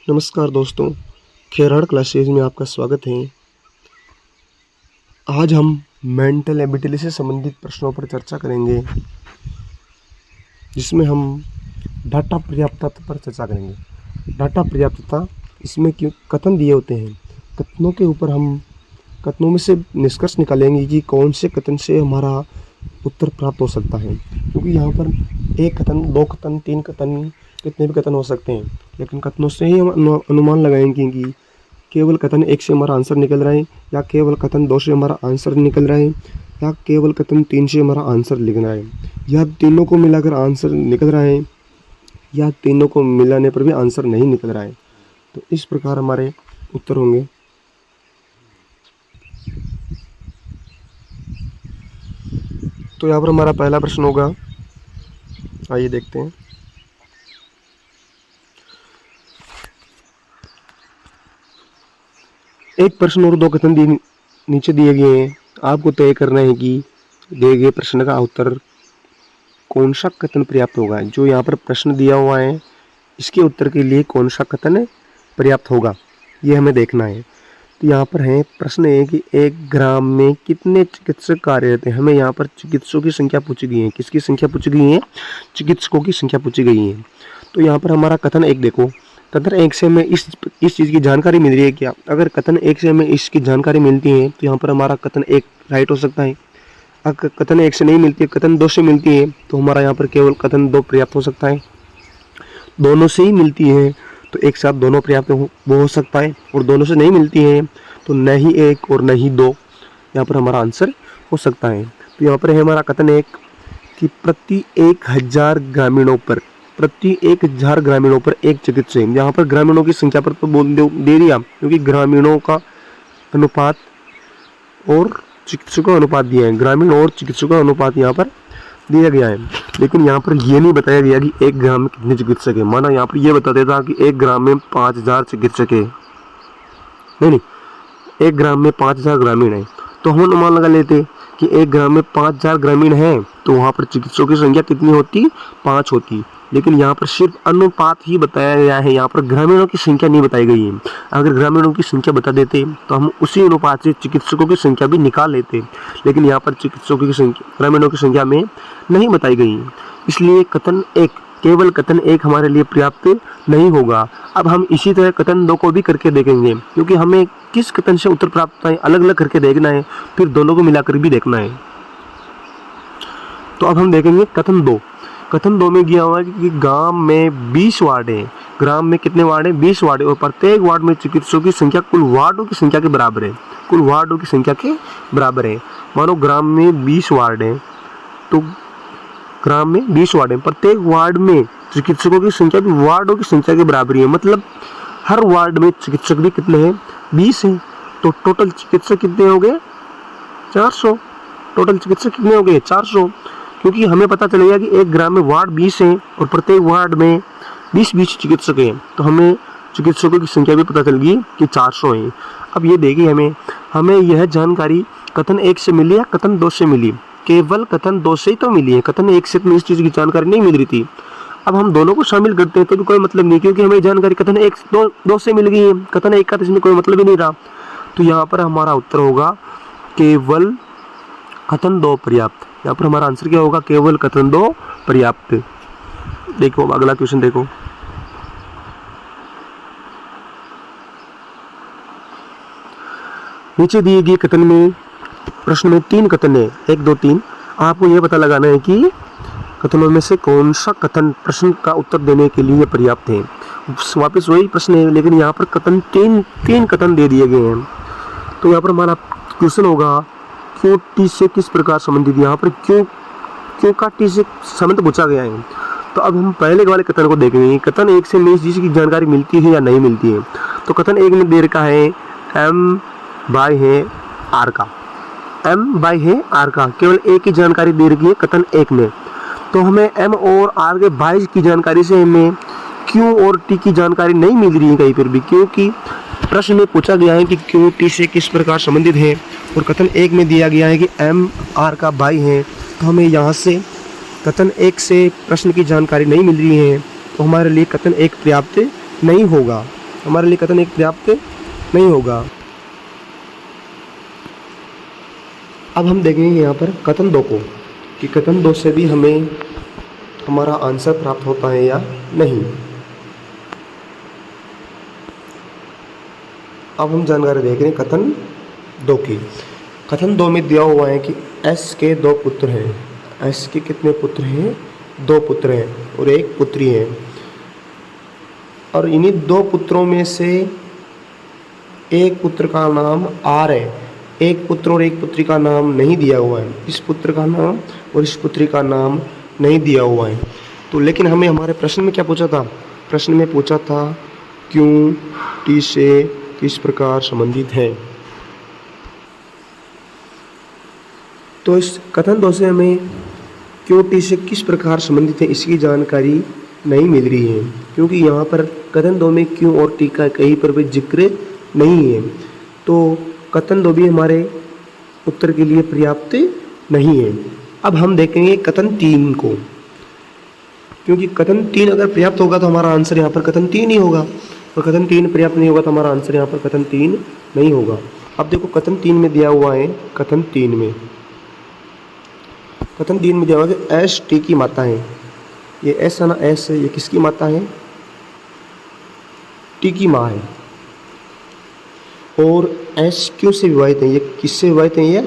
नमस्कार दोस्तों, खेराड़ क्लासेज में आपका स्वागत है। आज हम मेंटल एबिलिटी से संबंधित प्रश्नों पर चर्चा करेंगे, जिसमें हम डाटा पर्याप्तता पर चर्चा करेंगे। डाटा पर्याप्तता, इसमें क्यों कथन दिए होते हैं, कथनों के ऊपर हम कथनों में से निष्कर्ष निकालेंगे कि कौन से कथन से हमारा उत्तर प्राप्त हो सकता है। क्योंकि यहाँ पर एक कथन, दो कथन, तीन कथन, कितने भी कथन हो सकते हैं, लेकिन कथनों से ही हम अनुमान लगाएंगे कि केवल कथन एक से हमारा आंसर निकल रहा है, या केवल कथन दो से हमारा आंसर निकल रहा है, या केवल कथन तीन से हमारा आंसर लिखना है, या तीनों को मिलाकर आंसर निकल रहा है, या तीनों को मिलाने पर भी आंसर नहीं निकल रहा है। तो इस प्रकार हमारे उत्तर होंगे। तो यहाँ पर हमारा पहला प्रश्न होगा, आइए देखते हैं। एक प्रश्न और दो कथन नीचे दिए गए हैं। आपको तय करना है कि दिए गए प्रश्न का उत्तर कौन सा कथन पर्याप्त होगा। जो यहाँ पर प्रश्न दिया हुआ है, इसके उत्तर के लिए कौन सा कथन पर्याप्त होगा, ये हमें देखना है। तो यहाँ पर है प्रश्न है कि एक ग्राम में कितने चिकित्सक कार्यरत हैं। हमें यहाँ पर चिकित्सकों की संख्या पूछी गई है। किसकी संख्या पूछी गई है? चिकित्सकों की संख्या पूछी गई है। तो यहाँ पर हमारा कथन एक देखो, कथन एक से हमें इस चीज़ की जानकारी मिल रही है क्या? अगर कथन एक से हमें इसकी जानकारी मिलती है तो यहाँ पर हमारा कथन एक राइट हो सकता है। अगर कथन एक से नहीं मिलती है, कथन दो से मिलती है, तो हमारा यहाँ पर केवल कथन दो पर्याप्त हो सकता है। दोनों से ही मिलती है तो एक साथ दोनों पर्याप्त वो हो सकता है, और दोनों से नहीं मिलती है तो न ही एक और न ही दो यहाँ पर हमारा आंसर हो सकता है। तो यहाँ पर है हमारा कथन एक कि प्रति 1000 ग्रामीणों पर एक चिकित्सक। यहाँ पर ग्रामीणों की संख्या पर तो बोल दे दिया, क्योंकि ग्रामीणों का अनुपात और चिकित्सकों का अनुपात दिया है। ग्रामीण और चिकित्सकों का अनुपात यहाँ पर दिया गया है, लेकिन यहाँ पर ये नहीं बताया गया कि एक ग्राम में कितने चिकित्सक है। माना यहाँ पर ये बता देता कि एक ग्राम में 5000 चिकित्सक है, नहीं, एक ग्राम में 5000 ग्रामीण है, तो हम अनुमान लगा लेते कि एक ग्राम में 5000 ग्रामीण हैं, तो वहाँ पर चिकित्सकों की संख्या कितनी होती? 5 होती। लेकिन यहाँ पर सिर्फ अनुपात ही बताया गया है, यहाँ पर ग्रामीणों की संख्या नहीं बताई गई है। अगर ग्रामीणों की संख्या बता देते तो हम उसी अनुपात से चिकित्सकों की संख्या भी निकाल लेते, लेकिन यहाँ पर चिकित्सकों की संख्या ग्रामीणों की संख्या में नहीं बताई गई है। इसलिए केवल कथन एक हमारे लिए पर्याप्त नहीं होगा। अब हम इसी तरह कथन दो को भी करके देखेंगे, क्योंकि हमें किस कथन से उत्तर प्राप्त होता है अलग अलग करके देखना है, फिर दोनों को मिलाकर भी देखना है। तो अब हम देखेंगे कथन दो में दिया हुआ है कि गांव में 20 वार्ड है। ग्राम में कितने वार्ड है? 20 वार्ड है, और प्रत्येक वार्ड में चिकित्सकों की संख्या कुल वार्डों की संख्या के बराबर है। मानो ग्राम में 20 वार्ड है, तो ग्राम में 20 वार्ड है, प्रत्येक वार्ड में चिकित्सकों की संख्या भी वार्डों की संख्या के बराबर है। मतलब हर वार्ड में चिकित्सक भी कितने हैं? 20 हैं। तो टोटल चिकित्सक कितने हो गए? 400। टोटल चिकित्सक कितने हो गए? 400। क्योंकि हमें पता चलेगा कि एक ग्राम में वार्ड 20 हैं और प्रत्येक वार्ड में 20 चिकित्सक हैं, तो हमें चिकित्सकों की संख्या भी पता चल गई कि 400 हैं। अब ये देखिए, हमें यह जानकारी कथन एक से मिली या कथन दो से मिली? केवल कथन दो से ही तो मिली है, कथन एक से तो इस चीज़ की जानकारी नहीं मिल रही थी। अब हम दोनों को शामिल करते हैं तो भी कोई मतलब नहीं, क्योंकि हमें जानकारी कथन एक दो से मिल गई है, कथन एक का तो इसमें कोई मतलब ही नहीं रहा। तो यहाँ पर हमारा उत्तर होगा केवल कथन दो पर्याप्त। यहाँ पर हमारा आंसर क्या होगा? केवल कथन दो पर्याप्त। देखो अगला क्वेश्चन देखो, नीचे दिए गए कथन में, प्रश्न में 3 कथन है, 1 2 3। आपको यह पता लगाना है कि कथनों में से कौन सा कथन प्रश्न का उत्तर देने के लिए पर्याप्त है। वापस वही प्रश्न है, लेकिन यहाँ पर कथन तीन कथन दे दिए गए हैं। तो यहाँ पर हमारा क्वेश्चन होगा क्यों टी से किस प्रकार संबंधित। यहाँ पर क्यों का टी से संबंध पूछा गया है। तो अब हम पहले वाले कथन को देखेंगे, कथन एक से में जिसकी जानकारी मिलती है या नहीं मिलती है। तो कथन एक में दे रखा है एम बाय है आर का, केवल एक की जानकारी दे रखी है कथन एक में। तो हमें एम और आर के बाय की जानकारी से हमें क्यू और टी की जानकारी नहीं मिल रही है कहीं पर भी, क्योंकि प्रश्न में पूछा गया है कि क्यू टी से किस प्रकार संबंधित है, और कथन एक में दिया गया है कि एम आर का बाई है। तो हमें यहाँ से कथन एक से प्रश्न की जानकारी नहीं मिल रही है, तो हमारे लिए कथन एक पर्याप्त नहीं होगा। हमारे लिए कथन एक पर्याप्त नहीं होगा। अब हम देखेंगे यहाँ पर कथन 2 को कि कथन 2 से भी हमें हमारा आंसर प्राप्त होता है या नहीं। अब हम जानकारी देख रहे हैं कथन 2 की। कथन 2 में दिया हुआ है कि एस के 2 पुत्र हैं। एस के कितने पुत्र हैं? 2 पुत्र हैं और 1 पुत्री है। और इन्हीं 2 पुत्रों में से एक पुत्र का नाम आर है, एक पुत्र और एक पुत्री का नाम नहीं दिया हुआ है। इस पुत्र का नाम और इस पुत्री का नाम नहीं दिया हुआ है। तो लेकिन हमें हमारे प्रश्न में क्या पूछा था? प्रश्न में पूछा था क्यों टी से किस प्रकार संबंधित है। तो इस कथन 2 से हमें क्यों टी से किस प्रकार संबंधित है इसकी जानकारी नहीं मिल रही है, क्योंकि यहाँ पर कथन 2 में क्यों और टी का कहीं पर भी जिक्र नहीं है। तो कथन 2 भी हमारे उत्तर के लिए पर्याप्त नहीं है। अब हम देखेंगे कथन 3 को, क्योंकि कथन 3 अगर पर्याप्त होगा तो हमारा आंसर यहाँ पर कथन 3 ही होगा, और कथन 3 पर्याप्त नहीं होगा तो हमारा आंसर यहाँ पर कथन 3 नहीं होगा। अब देखो कथन 3 में दिया हुआ है, कथन 3 में दिया हुआ है कि एस टी की माता है। ये एस है ना, एस है, ये किसकी माता है? टी की माँ है। और एस क्यों से विवाहित है? ये किससे विवाहित है? ये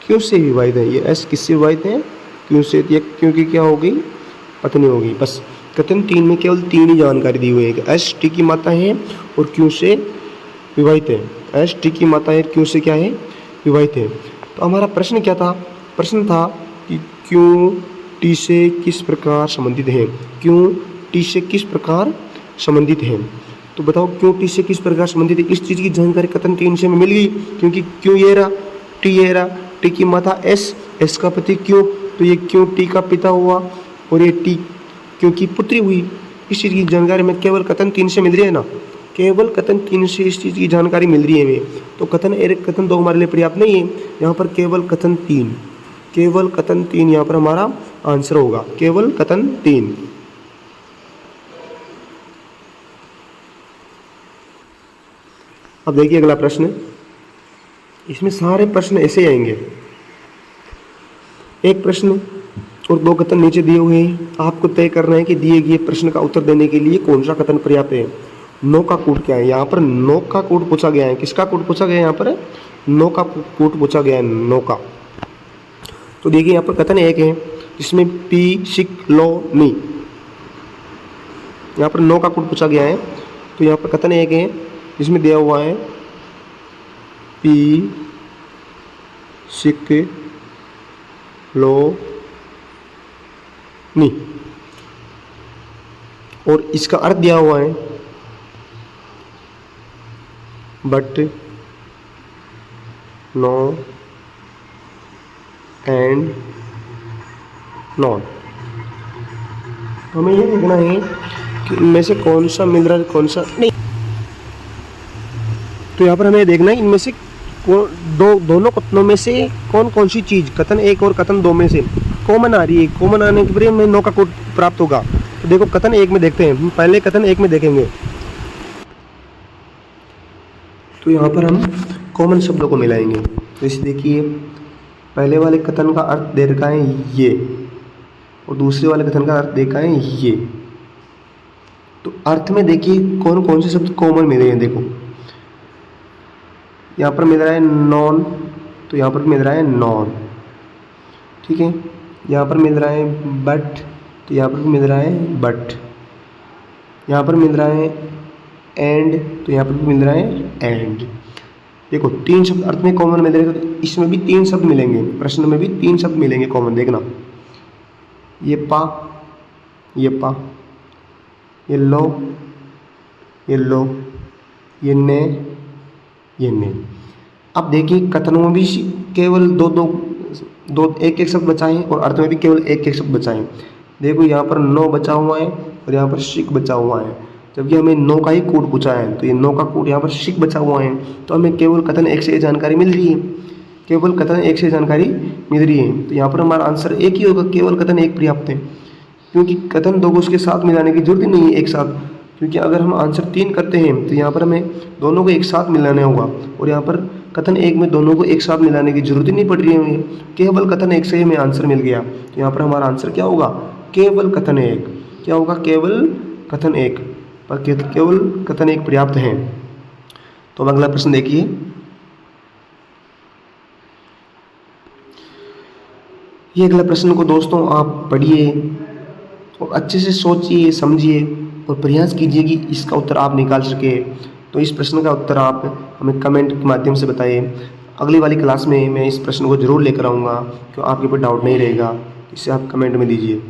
क्यों से विवाहित है। ये एस किससे विवाहित है? क्यों से। ये क्योंकि क्या हो गई? पत्नी होगी। बस कथन 3 में केवल 3 ही जानकारी दी हुई है कि एस टी की माता है और क्यों से विवाहित है। एस टी की माता है, क्यों से क्या है? विवाहित है। तो हमारा प्रश्न क्या था? प्रश्न था कि क्यों टी से किस प्रकार संबंधित है। क्यों टी से किस प्रकार संबंधित है। तो बताओ क्यों टी से किस प्रकार संबंधित है। इस चीज़ की जानकारी कथन 3 से हमें मिल गई, क्योंकि क्यों ये रहा, टी ये रहा, टी की माता एस, एस का पति क्यों, तो ये क्यों टी का पिता हुआ और ये टी क्यों की पुत्री हुई। इस चीज़ की जानकारी में केवल कथन 3 से मिल रही है ना, केवल कथन 3 से इस चीज़ की जानकारी मिल रही है हमें। तो कथन 1 कथन 2 हमारे लिए पर्याप्त नहीं है। यहाँ पर केवल कथन 3 यहाँ पर हमारा आंसर होगा, केवल कथन 3। अब देखिए अगला प्रश्न, इसमें सारे प्रश्न ऐसे आएंगे, एक प्रश्न और 2 कथन नीचे दिए हुए हैं। आपको तय करना है कि दिए गए प्रश्न का उत्तर देने के लिए कौन सा कथन पर्याप्त है। नो का कूट क्या है? यहाँ पर नो का कूट पूछा गया है। किसका कूट पूछा गया है? यहाँ पर नो का कूट पूछा गया है, नो का। तो देखिए यहाँ पर कथन 1 है जिसमें पी सिक लो नी, यहाँ पर नो का कूट पूछा गया है। तो यहाँ पर कथन 1 है जिसमें दिया हुआ है पी सिक लो नी, और इसका अर्थ दिया हुआ है बट नो एंड नॉट। हमें ये देखना है कि इनमें से कौन सा मिल रहा है कौन सा नहीं। तो यहाँ पर हमें देखना है इनमें से दोनों कथनों में से कौन कौन सी चीज़ कथन 1 और कथन 2 में से कॉमन आ रही है। कॉमन आने के बाद हमें नो का कोड प्राप्त होगा। तो देखो कथन 1 में देखते हैं, हम पहले कथन 1 में देखेंगे। तो यहाँ पर हम कॉमन शब्दों को मिलाएंगे। तो इसे देखिए, पहले वाले कथन का अर्थ दे रखा है ये, और दूसरे वाले कथन का अर्थ देखा है ये। तो अर्थ में देखिए कौन कौन से शब्द कॉमन मिल रहे हैं। देखो यहाँ पर मिल रहा है नॉन, तो यहाँ पर मिल रहा है नॉन, ठीक है। यहाँ पर मिल रहा है बट, तो यहाँ पर मिल रहा है बट। यहाँ पर मिल रहा है एंड, तो यहाँ पर भी मिल रहा है एंड। देखो 3 शब्द अर्थ में कॉमन मिल रहे हैं, तो इसमें भी 3 शब्द मिलेंगे, प्रश्न में भी 3 शब्द मिलेंगे कॉमन। देखना, ये पा, ये पा, ये लो, ये लो, ये ने, ये ने। अब देखिए कथनों में भी केवल दो एक शब्द बचाएं और अर्थ में भी केवल एक शब्द बचाएं। देखो यहाँ पर नो बचा हुआ है और यहाँ पर शिक बचा हुआ है, जबकि हमें नो का ही कूट पूछा है। तो ये नो का कूट यहाँ पर शिक बचा हुआ है, तो हमें केवल कथन 1 से जानकारी मिल रही है, केवल कथन 1 से जानकारी मिल रही है। तो यहाँ पर हमारा आंसर एक ही होगा, केवल कथन 1 पर्याप्त है, क्योंकि कथन 2 को उसके साथ मिलाने की जरूरत ही नहीं है एक साथ, क्योंकि अगर हम आंसर 3 करते हैं तो यहाँ पर हमें दोनों को एक साथ मिलाना होगा, और यहाँ पर कथन 1 में दोनों को एक साथ मिलाने की जरूरत ही नहीं पड़ रही है हमें, केवल कथन 1 से ही हमें आंसर मिल गया। तो यहाँ पर हमारा आंसर क्या होगा, केवल कथन 1। क्या होगा, केवल कथन 1, पर केवल कथन 1 पर्याप्त है। तो अब अगला प्रश्न देखिए, ये अगला प्रश्न को दोस्तों आप पढ़िए और अच्छे से सोचिए, समझिए और प्रयास कीजिए कि इसका उत्तर आप निकाल सके। तो इस प्रश्न का उत्तर आप हमें कमेंट के माध्यम से बताइए। अगली वाली क्लास में मैं इस प्रश्न को जरूर लेकर आऊँगा, क्योंकि आपके ऊपर डाउट नहीं रहेगा, इसे आप कमेंट में दीजिए।